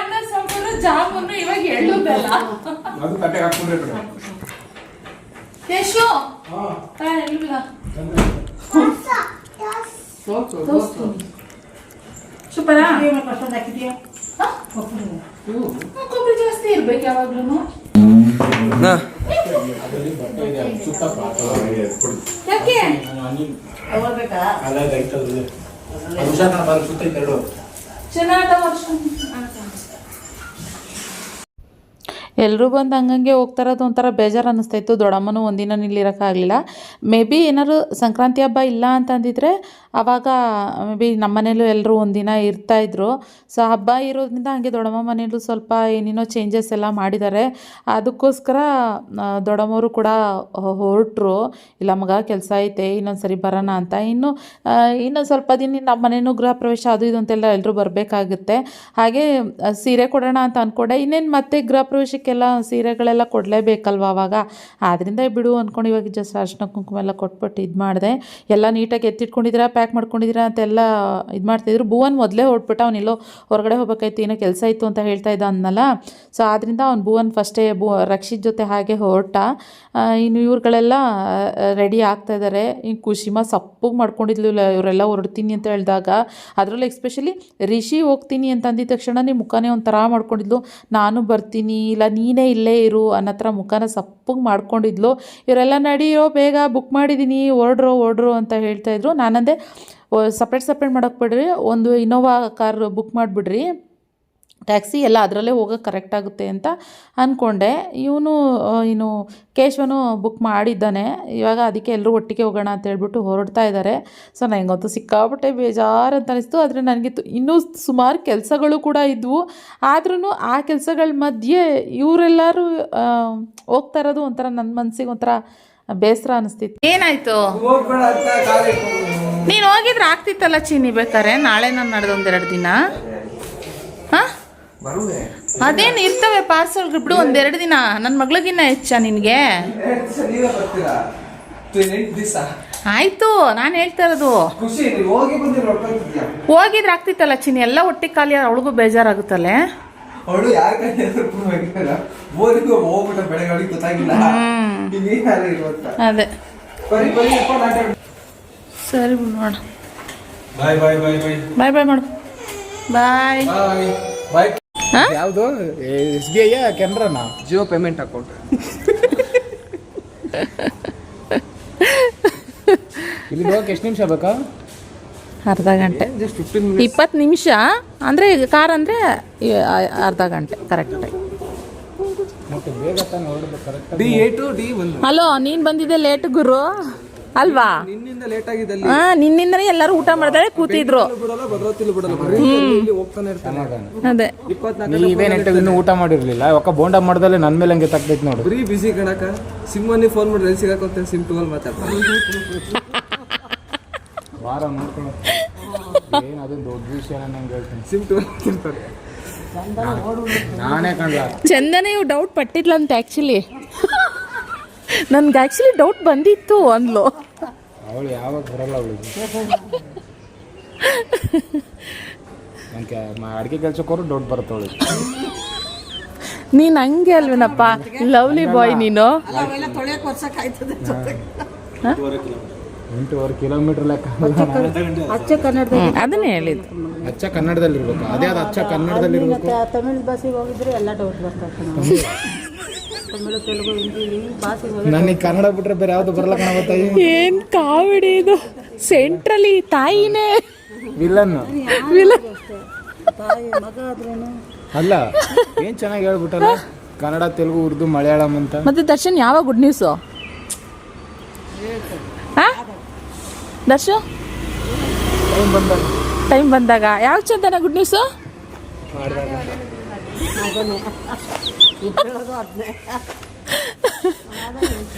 ಜಾಮೂನು ಇವಾಗ ಎಳ್ಳು ಬೆಲ್ಲ ಅದು ತಟ್ಟೆಗೆ ಹಾಕ್ಕೊಂಡ್ರೆ ಬಿಡು. ಯಶು ಎಳ್ಳು ಬೆಲ್ಲ ಸೂಪರಾ. ಕೊಬ್ಬರಿ ಜಾಸ್ತಿ ಇರ್ಬೇಕು ಯಾವಾಗ್ಲೂ. ಯಾಕೆ ಚೆನ್ನಾದ ವರ್ಷ ಎಲ್ಲರೂ ಬಂದು ಹಂಗಂಗೆ ಹೋಗ್ತಾರದು ಒಂಥರ ಬೇಜಾರು ಅನ್ನಿಸ್ತಾಯಿತ್ತು. ದೊಡ್ಡಮ್ಮನೂ ಒಂದಿನ ನಿಲ್ಲಿರೋಕ್ಕಾಗಲಿಲ್ಲ. ಮೇ ಬಿ ಏನಾದ್ರು ಸಂಕ್ರಾಂತಿ ಹಬ್ಬ ಇಲ್ಲ ಅಂತಂದಿದ್ರೆ ಆವಾಗ ಮೇ ಬಿ ನಮ್ಮ ಮನೇಲೂ ಎಲ್ಲರೂ ಒಂದಿನ ಇರ್ತಾಯಿದ್ರು. ಸೊ ಹಬ್ಬ ಇರೋದ್ರಿಂದ ಹಾಗೆ ದೊಡ್ಡಮ್ಮ ಮನೇಲೂ ಸ್ವಲ್ಪ ಏನೇನೋ ಚೇಂಜಸ್ ಎಲ್ಲ ಮಾಡಿದ್ದಾರೆ. ಅದಕ್ಕೋಸ್ಕರ ದೊಡ್ಡಮ್ಮವರು ಕೂಡ ಹೊರಟರು. ಇಲ್ಲ ಮಗ ಕೆಲಸ ಐತೆ, ಇನ್ನೊಂದು ಸರಿ ಬರೋಣ ಅಂತ. ಇನ್ನೊಂದು ಸ್ವಲ್ಪ ದಿನ ನಮ್ಮ ಮನೇನೂ ಗೃಹ ಪ್ರವೇಶ ಅದು ಇದು ಅಂತೆಲ್ಲ ಎಲ್ಲರೂ ಬರಬೇಕಾಗುತ್ತೆ. ಹಾಗೆ ಸೀರೆ ಕೊಡೋಣ ಅಂತ ಅಂದ್ಕೊಂಡೆ. ಇನ್ನೇನು ಮತ್ತೆ ಗೃಹ ಪ್ರವೇಶಕ್ಕೆಲ್ಲ ಸೀರೆಗಳೆಲ್ಲ ಕೊಡಲೇಬೇಕಲ್ವ ಅವಾಗ. ಆದ್ದರಿಂದ ಬಿಡು ಅಂದ್ಕೊಂಡು ಇವಾಗ ಜಸ್ಟ್ ಅರ್ಶಿನ ಕುಂಕುಮ ಎಲ್ಲ ಕೊಟ್ಬಿಟ್ಟು ಇದು ಮಾಡಿದೆ. ಎಲ್ಲ ನೀಟಾಗಿ ಎತ್ತಿಟ್ಕೊಂಡಿದ್ದೀರಾ, ಪ್ಯಾಕ್ ಮಾಡ್ಕೊಂಡಿದ್ದೀರಾ ಅಂತೆಲ್ಲ ಇದು ಮಾಡ್ತಾಯಿದ್ರು. ಭುವನ್ ಮೊದಲೇ ಹೊರಟ್ಬಿಟ್ಟ. ಅವನೆಲ್ಲೋ ಹೊರಗಡೆ ಹೋಗ್ಬೇಕಾಯ್ತು, ಏನೋ ಕೆಲಸ ಇತ್ತು ಅಂತ ಹೇಳ್ತಾ ಇದ್ದ ಅನ್ನಲ್ಲ. ಸೊ ಆದ್ದರಿಂದ ಅವ್ನು ಭುವನ್ ಫಸ್ಟೇ ರಕ್ಷಿತ್ ಜೊತೆ ಹಾಗೆ ಹೊರಟ. ಇನ್ನು ಇವ್ರುಗಳೆಲ್ಲ ರೆಡಿ ಆಗ್ತಾಯಿದ್ದಾರೆ. ಇನ್ನು ಕುಶಿಮಾ ಸಪ್ಪಗೆ ಮಾಡ್ಕೊಂಡಿದ್ಲು ಇವರೆಲ್ಲ ಹೊರಡ್ತೀನಿ ಅಂತ ಹೇಳಿದಾಗ. ಅದರಲ್ಲೂ ಎಸ್ಪೆಷಲಿ ರಿಷಿ ಹೋಗ್ತೀನಿ ಅಂತ ಅಂದಿದ ತಕ್ಷಣ ಮುಖನೇ ಒಂಥರ ಮಾಡ್ಕೊಂಡಿದ್ಲು. ನಾನು ಬರ್ತೀನಿ, ಇಲ್ಲ ನೀನೇ ಇಲ್ಲೇ ಇರು ಅನ್ನೋ ಥರ ಮುಖನ ಸಪ್ಪಗೆ ಮಾಡ್ಕೊಂಡಿದ್ಲು. ಇವರೆಲ್ಲ ನಡಿಯೋ ಬೇಗ ಬುಕ್ ಮಾಡಿದ್ದೀನಿ, ಹೊರಡ್ರು ಅಂತ ಹೇಳ್ತಾಯಿದ್ರು. ನಾನಂದೆ ಸಪ್ರೇಟ್ ಮಾಡೋಕ್ಕೆ ಬಿಡ್ರಿ, ಒಂದು ಇನೋವಾ ಕಾರ್ ಬುಕ್ ಮಾಡಿಬಿಡ್ರಿ, ಟ್ಯಾಕ್ಸಿ ಎಲ್ಲ ಅದರಲ್ಲೇ ಹೋಗೋಕೆ ಕರೆಕ್ಟ್ ಆಗುತ್ತೆ ಅಂತ ಅಂದ್ಕೊಂಡೆ. ಇನ್ನು ಕೇಶವನು ಬುಕ್ ಮಾಡಿದ್ದಾನೆ. ಇವಾಗ ಅದಕ್ಕೆ ಎಲ್ಲರೂ ಒಟ್ಟಿಗೆ ಹೋಗೋಣ ಅಂತ ಹೇಳ್ಬಿಟ್ಟು ಹೊರಡ್ತಾ ಇದ್ದಾರೆ. ಸೊ ನನಗಂತೂ ಸಿಕ್ಕಾಪಟ್ಟೆ ಬೇಜಾರು ಅಂತ ಅನಿಸ್ತು. ಆದರೆ ನನಗೆ ಇನ್ನೂ ಸುಮಾರು ಕೆಲಸಗಳು ಕೂಡ ಇದ್ವು. ಆದ್ರೂ ಆ ಕೆಲಸಗಳ ಮಧ್ಯೆ ಇವರೆಲ್ಲರೂ ಹೋಗ್ತಾ ಇರೋದು ಒಂಥರ ನನ್ನ ಮನಸ್ಸಿಗೆ ಒಂಥರ ಬೇಸರ ಅನಿಸ್ತಿತ್ತು. ಏನಾಯಿತು? ನೀನು ಹೋಗಿದ್ರೆ ಆಗ್ತಿತ್ತಲ್ಲ ಚೀನಿ, ಬೇಕಾರೆ ನಾಳೆ ನಾನು ನಡೆದು 1-2 ದಿನ. ಹಾಂ ಅದೇನು ಇರ್ತವೆ ಪಾರ್ಸಲ್ಗಳು ಬಿಡು. 1-2 ದಿನ ನನ್ನ ಮಗಳಿಗಿನ್ನ ಹೆಚ್ಚಾ ನಿನಗೆ? ಆಯಿತು, ನಾನು ಹೇಳ್ತಾ ಇರೋದು ಹೋಗಿದ್ರೆ ಆಗ್ತಿತ್ತಲ್ಲ ಚಿನ್ನಿ, ಎಲ್ಲ ಒಟ್ಟಿಗೆ ಖಾಲಿ ಅವಳಿಗೂ ಬೇಜಾರಾಗುತ್ತಲ್ಲೇ. ಅದೇ ಸರಿ ಬಿಡು, ನೋಡ ಬಾಯ್ ಮಾಡು. ಬಾಯ್. ಯಾವುದು SBI ಕೆನರಾನಾ? Jio payment account. ಇಲ್ಲಿ ಹೋಗಕ್ಕೆ ಎಷ್ಟು ನಿಮಿಷ ಬೇಕಾ? ಅರ್ಧ ಗಂಟೆ, 20 ನಿಮಿಷ ಅಂದರೆ ಕಾರ್ ಅಂದರೆ ಅರ್ಧ ಗಂಟೆ ಕರೆಕ್ಟ್. ಹಲೋ, ನೀನು ಬಂದಿದ್ದೆ ಲೇಟ್ ಗುರು ಅಲ್ವಾ? ನಿನ್ನಿಂದ ಲೇಟ್ ಆಗಿದೆ. ನಿನ್ನಿಂದನೇ ಎಲ್ಲರೂ ಊಟ ಮಾಡ್ತಾರೆ ಕೂತಿದ್ರು. ಅದೇ ಇನ್ನೂ ಊಟ ಮಾಡಿರ್ಲಿಲ್ಲ. ಒಕ್ಕ ಬೋಂಡ ಮಾಡ್ದಲ್ಲೇ ನನ್ನ ಮೇಲೆ ಹಂಗೆ ತಕ್ಕೈತೆ ನೋಡು. ಬರೀ ಬಿಸಿ ಕಣಕ. ಸಿಮ್ಮಲ್ಲಿ ಫೋನ್ ಮಾಡಿ ಸಿಗಾಕೋತೇನೆ, ಸಿಮ್ ಟುವಲ್ ಮಾತಾಡ್ತಾರೆ. ವಾರ ನೋಡ್ಕೊಳ್ಳೋ ಏನು ಅದೊಂದು ದೊಡ್ಡ ವಿಷಯ ನಂಗೆ ಹೇಳ್ತೀನಿ. ಸಿಮ್ ಟುವಲ್ ಮಾತಾಡ್ತಾರೆ. ನಾನೇ ಕಂಡ್ಲ ಚಂದನೆ ಇವು ಡೌಟ್ ಪಟ್ಟಿದ್ಲಂತೆ. ಆ್ಯಕ್ಚುಲಿ ನನ್ಗೆ ಡೌಟ್ ಬಂದಿತ್ತು ಅಂದ್ಲು. ಅವಳು ಯಾವಾಗ ಬರಲ್ಲ ಅವಳಿಗೆ. ನನಗೆ ಅಡುಗೆ ಕೆಲ್ಸಕ್ಕೋರು ಡೌಟ್ ಬರುತ್ತೆ ಅವಳಿಗೆ. ನೀನು ಹಂಗೆ ಅಲ್ವೇನಪ್ಪ, ಲವ್ಲಿ ಬಾಯ್ ನೀನು. 8.5 ಕಿಲೋಮೀಟರ್ ಲೆಕ್ಕ. ಅದನ್ನೇ ಹೇಳಿದ್ದು, ಅಚ್ಚ ಕನ್ನಡದಲ್ಲಿರ್ಬೇಕು. ಅದೇ ಅದು ಅಚ್ಚ ಕನ್ನಡದಲ್ಲಿರ್ಬೇಕು. ತಮಿಳ್ ಭಾಷೆಗೆ ಹೋಗಿದ್ರೆ ಎಲ್ಲ ಡೌಟ್ ಬರ್ತದೆ. ತಮಿಳು, ತೆಲುಗು, ಹಿಂದಿ ಭಾಷೆಗೆ ನನಗೆ ಕನ್ನಡ ಬಿಟ್ರೆ ಬೇರೆ ಯಾವುದು ಬರಲ್ಲ ಕಣ. ತಾಯಿ ಏನ್ ಕಾಮಿಡಿ ಇದು. ಸೆಂಟ್ರಲಿ ತಾಯಿನೇ ವಿಲನ್. ತಾಯಿ ಮಗ ಆದ್ರೇನು ಅಲ್ಲ ಏನ್ ಚೆನ್ನಾಗಿ ಹೇಳ್ಬಿಟ್ಟಲ್ಲ, ಕನ್ನಡ, ತೆಲುಗು, ಉರ್ದು, ಮಲಯಾಳಂ ಅಂತ. ಮತ್ತೆ ದರ್ಶನ್ ಯಾವಾಗ ಗುಡ್ ನ್ಯೂಸು? ದರ್ಶು ಟೈಮ್ ಬಂದಾಗ ಯಾವ ಚಂದನ ಗುಡ್ ನ್ಯೂಸು?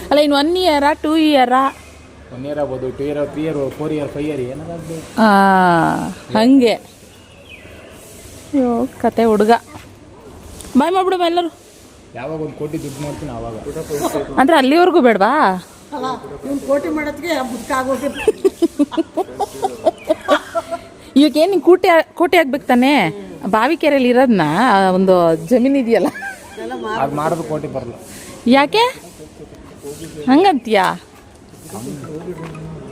ಅಲ್ಲ ಇನ್ನು 1 ಇಯರಾ 2 ಇಯರಾ? 1 ಇಯರ್ ಆಗ್ಬೋದು, 2 ಇಯರ್, 3 ಇಯರ್, 4 ಇಯರ್, 5 ಇಯರ್ ಏನಾದ್ರು. ಹಂಗೆ. ಅಯ್ಯೋ ಕತೆ ಹುಡುಗ. ಬಾಯ್ ಮಾಡ್ಬಿಡು ಎಲ್ಲರೂ. ಯಾವಾಗ 1 ಕೋಟಿ ದುಡ್ಡು ಮಾಡ್ತೀನಿ ಆವಾಗ. ಅಂದ್ರೆ ಅಲ್ಲಿವರೆಗೂ ಬೇಡವಾ? ಇವ್ನು ಕೋಟಿ ಮಾಡೋದಕ್ಕೆ ಬುಕ್ ಆಗೋಗಿ ಇವಾಗೇನು ನೀನು ಕೋಟಿ ಆಗ್ಬೇಕು ತಾನೇ? ಬಾವಿಕೆರೆಯಲ್ಲಿ ಇರೋದನ್ನ ಒಂದು ಜಮೀನು ಇದೆಯಲ್ಲ, ಅದು ಮಾಡಿದ್ರು ಕೋಟಿ ಬರಲ್ಲ. ಯಾಕೆ ಹಂಗಂತೀಯಾ?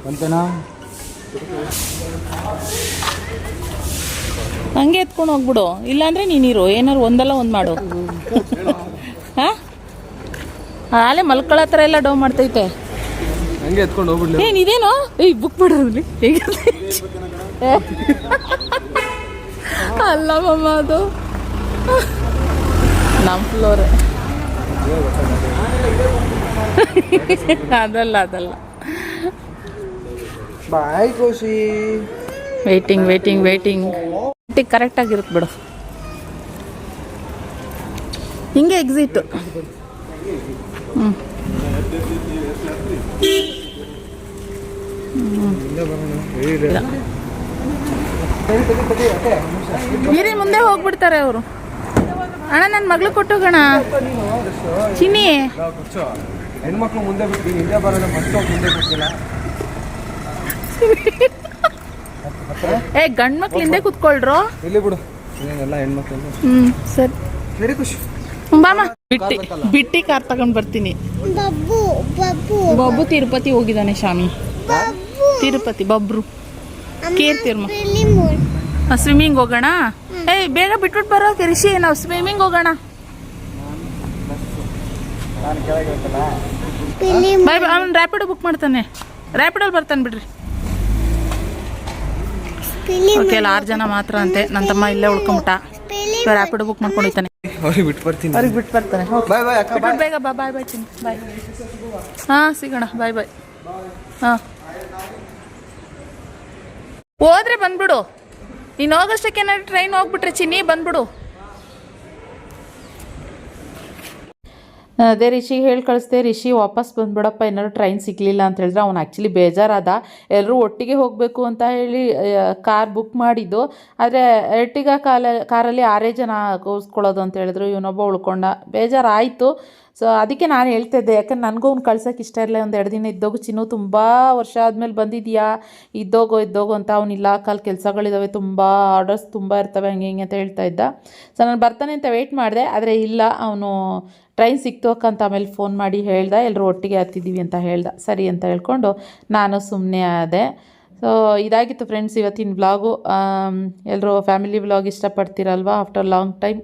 ಅಂತನಾ ಹಂಗೆ ಎತ್ಕೊಂಡು ಹೋಗ್ಬಿಡು, ಇಲ್ಲಾಂದ್ರೆ ನೀನಿರು, ಏನಾರು ಒಂದಲ್ಲ ಒಂದು ಮಾಡು. ಹಾಂ ಆಲೆ ಮಲ್ಕೊಳ್ಳೋ ಹತ್ರ ಎಲ್ಲ ಡೌ ಮಾಡ್ತೈತೆ. ಹಂಗೆ ಎತ್ಕೊಂಡು ಹೋಗ್ಬಿಡ್ಲಿ. ಏನಿದೇನೋ ಬುಕ್ ಮಾಡೋದ್ರಿ ಹೇಗೆ ಅಲ್ಲ ಮಮ್ಮ, ಅದು ನಮ್ಮ ಫ್ಲೋರ್. ಅದಲ್ಲ ಬಾಯ್ ಕೋಶಿ. ವೇಟಿಂಗ್ ಕರೆಕ್ಟಾಗಿರುತ್ತೆ ಬಿಡು. ಹಿಂಗೆ ಎಕ್ಸಿಟ್. ನೀರೇ ಮುಂದೆ ಹೋಗ್ಬಿಡ್ತಾರೆ ಅವರು. ಅಣ್ಣ ನನ್ನ ಮಗಳು ಕೊಟ್ಟೋಗೋಣ ಚಿನ್ನಿ. ಹೆಣ್ಮಕ್ಳು ಮುಂದೆ ಬಿಟ್ಟು ಹಿಂದೆ ಬರೋದು ಮತ್ತೆ ಮುಂದೆ ಬಿಟ್ಟಿಲ್ಲ. ಗಂಡು ಮಕ್ಳು ಹಿಂದೆ ಕುತ್ಕೊಳ್ರು. ಇಲ್ಲಿ ಬಿಡು, ಏನೆಲ್ಲ ಹೆಣ್ಮಕ್ಳು. ಸರಿ ಸರಿ ಖುಷಿ. ಬಾಮ ಬಿಟ್ಟಿ ಕಾರ್ ತಗೊಂಡ್ ಬರ್ತೀನಿ. ಬಬ್ಬು ತಿರುಪತಿ ಹೋಗಿದ್ದಾನೆ ಶಾಮಿ. ತಿರುಪತಿ ಬಬ್ರು ಕೇರ್ತಿರ್ಮ. ಸ್ವಿಮ್ಮಿಂಗ್ ಹೋಗೋಣ. ಬೇಗ ಬಿಟ್ಬಿಟ್ಟು ಬರೋಕೆ ರಿಷಿ, ನಾವು ಸ್ವಿಮ್ಮಿಂಗ್ ಹೋಗೋಣ. ಬಾಯ್ ಬಾಯ್. ಅವ್ನು ರ್ಯಾಪಿಡೋ ಬುಕ್ ಮಾಡ್ತಾನೆ, ರ್ಯಾಪಿಡೋಲ್ಲಿ ಬರ್ತಾನೆ ಬಿಡ್ರಿ. ಓಕೆ, 6 ಜನ ಮಾತ್ರ ಅಂತೆ. ನನ್ನ ತಮ್ಮ ಇಲ್ಲೇ ಉಳ್ಕೊಂಬಿಟ್ಟ, ರ್ಯಾಪಿಡೋ ಬುಕ್ ಮಾಡ್ಕೊಂಡಿದ್ದಾನೆ. ಅವ್ರಿಗೆ ಬಿಟ್ಟು ಬರ್ತೀನಿ. ಅವ್ರಿಗೆ ಬಿಟ್ಟು ಬರ್ತಾನೆ. ಬಾಯ್ ಬಾಯ್ ಅಕ್ಕ. ಬಿಟ್ಬಿಟ್ಟು ಬೇಗ ಬಾಯ್ ಬಾಯ್ ಚಿನ್ನಿ, ಬಾಯ್. ಹಾಂ ಸಿಗೋಣ, ಬಾಯ್ ಬಾಯ್. ಹಾಂ ಹೋದ್ರೆ ಬಂದ್ಬಿಡು. ನೀನು ಹೋಗೋಷ್ಟಕ್ಕೆ ಏನಾದ್ರು ಟ್ರೈನ್ ಹೋಗ್ಬಿಟ್ರೆ ಚಿನ್ನಿ ಬಂದ್ಬಿಡು. ಅದೇ ರಿಷಿಗೆ ಹೇಳಿ ಕಳಿಸ್ದೆ. ರಿಷಿ ವಾಪಸ್ ಬಂದ್ಬಿಡಪ್ಪ, ಏನಾದ್ರು ಟ್ರೈನ್ ಸಿಗಲಿಲ್ಲ ಅಂತ ಹೇಳಿದ್ರೆ. ಅವ್ನು ಆ್ಯಕ್ಚುಲಿ ಬೇಜಾರಾದ. ಎಲ್ಲರೂ ಒಟ್ಟಿಗೆ ಹೋಗಬೇಕು ಅಂತ ಹೇಳಿ ಕಾರ್ ಬುಕ್ ಮಾಡಿದ್ದು. ಆದರೆ ಎರ್ಟಿಗಾ ಕಾರಲ್ಲಿ 6 ಜನ ಕೂರಿಸ್ಕೊಳ್ಳೋದು ಅಂತ ಹೇಳಿದ್ರು. ಇವನೊಬ್ಬ ಉಳ್ಕೊಂಡ, ಬೇಜಾರಾಯಿತು. ಸೊ ಅದಕ್ಕೆ ನಾನು ಹೇಳ್ತಾಯಿದ್ದೆ, ಯಾಕಂದ್ರೆ ನನಗೂ ಅವ್ನು ಕಳ್ಸೋಕೆ ಇಷ್ಟ ಇರಲಿಲ್ಲ. ಒಂದು 2 ದಿನ ಇದ್ದೋಗು ಚಿನ್ನು, ತುಂಬ ವರ್ಷ ಆದಮೇಲೆ ಬಂದಿದೆಯಾ, ಇದ್ದೋಗೋ ಅಂತ. ಅವನಿಲ್ಲ, ಕೆಲಸಗಳಿದ್ದಾವೆ, ತುಂಬ ಆರ್ಡರ್ಸ್ ತುಂಬ ಇರ್ತವೆ, ಹಂಗೆ ಅಂತ ಹೇಳ್ತಾ ಇದ್ದ. ಸೊ ನಾನು ಬರ್ತಾನೆ ಅಂತ ವೆಯ್ಟ್ ಮಾಡಿದೆ, ಆದರೆ ಇಲ್ಲ, ಅವನು ಟ್ರೈನ್ ಸಿಕ್ತು ಅಕ್ಕಂತ ಆಮೇಲೆ ಫೋನ್ ಮಾಡಿ ಹೇಳ್ದೆ. ಎಲ್ಲರೂ ಒಟ್ಟಿಗೆ ಹತ್ತಿದ್ದೀವಿ ಅಂತ ಹೇಳ್ದೆ. ಸರಿ ಅಂತ ಹೇಳ್ಕೊಂಡು ನಾನು ಸುಮ್ಮನೆ ಆದೆ. ಸೊ ಇದಾಗಿತ್ತು ಫ್ರೆಂಡ್ಸ್ ಇವತ್ತಿನ ವ್ಲಾಗು. ಎಲ್ಲರೂ ಫ್ಯಾಮಿಲಿ ವ್ಲಾಗ್ ಇಷ್ಟಪಡ್ತೀರಲ್ವ? ಆಫ್ಟರ್ ಲಾಂಗ್ ಟೈಮ್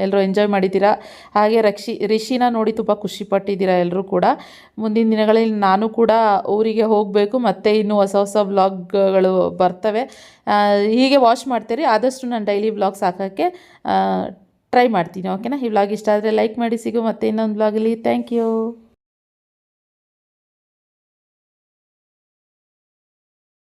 ಎಲ್ಲರೂ ಎಂಜಾಯ್ ಮಾಡಿದ್ದೀರಾ. ಹಾಗೆ ರಿಷಿನ ನೋಡಿ ತುಂಬ ಖುಷಿಪಟ್ಟಿದ್ದೀರಾ ಎಲ್ಲರೂ ಕೂಡ. ಮುಂದಿನ ದಿನಗಳಲ್ಲಿ ನಾನು ಕೂಡ ಊರಿಗೆ ಹೋಗಬೇಕು, ಮತ್ತು ಇನ್ನೂ ಹೊಸ ವ್ಲಾಗ್ಗಳು ಬರ್ತವೆ. ಹೀಗೆ ವಾಚ್ ಮಾಡ್ತೀರಿ. ಆದಷ್ಟು ನಾನು ಡೈಲಿ ವ್ಲಾಗ್ಸ್ ಹಾಕೋಕ್ಕೆ ಟ್ರೈ ಮಾಡ್ತೀನಿ. ಓಕೆನಾ? ಈ ವ್ಲಾಗ್ ಇಷ್ಟ ಆದರೆ ಲೈಕ್ ಮಾಡಿ. ಸಿಗು ಮತ್ತೆ ಇನ್ನೊಂದು ವ್ಲಾಗಲ್ಲಿ. Thank you.